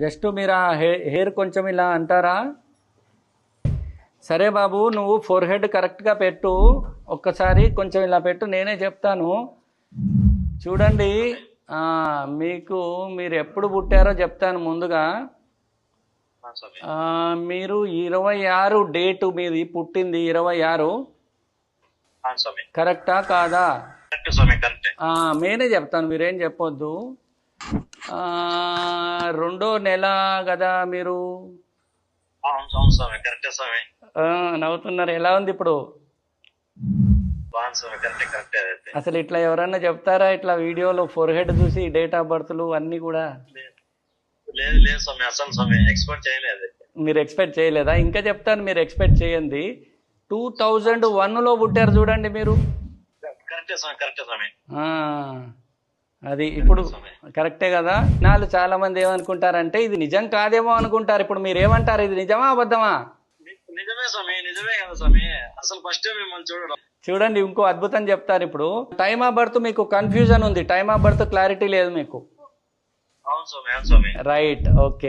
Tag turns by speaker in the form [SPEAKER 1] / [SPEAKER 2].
[SPEAKER 1] Just మీరు ఆ hair కొంచెం ఇలా అంటారా? సరే బాబు, నువ్వు ఫోర్ హెడ్ కరెక్ట్గా పెట్టు. ఒక్కసారి కొంచెం ఇలా పెట్టు, నేనే చెప్తాను. చూడండి, మీకు మీరు ఎప్పుడు పుట్టారో చెప్తాను ముందుగా. మీరు 26 డేటు మీది పుట్టింది 26 కరెక్టా కాదా? నేనే చెప్తాను, మీరేం చెప్పొద్దు. 2వ నెల కదా మీరు? నవ్వుతున్నారు. ఎలా ఉంది ఇప్పుడు? అసలు ఇట్లా ఎవరన్నా చెప్తారా? ఇట్లా వీడియోలో ఫోర్ హెడ్ చూసి డేట్ ఆఫ్ బర్త్లు అన్ని కూడా మీరు ఎక్స్పెక్ట్ చేయలేదా? ఇంకా చెప్తాను, మీరు ఎక్స్పెక్ట్ చేయండి. 2001లో పుట్టారు చూడండి మీరు. అది ఇప్పుడు కరెక్టే కదా? నాలు చాలా మంది ఏమనుకుంటారంటే ఇది నిజం కాదేమో అనుకుంటారు. ఇప్పుడు మీరు ఏమంటారు, ఇది నిజమా అబద్ధమా?
[SPEAKER 2] నిజమే స్వామి, నిజమే కదా స్వామి. అసలు ఫస్ట్ మిమ్మల్ని చూడడం.
[SPEAKER 1] చూడండి, ఇంకో అద్భుతం చెప్తారు. ఇప్పుడు టైమ్ ఆఫ్ బర్త్ మీకు కన్ఫ్యూజన్ ఉంది, టైమ్ ఆఫ్ బర్త్ క్లారిటీ లేదు మీకు.
[SPEAKER 2] అవును స్వామి, అవును స్వామి.
[SPEAKER 1] Right, okay.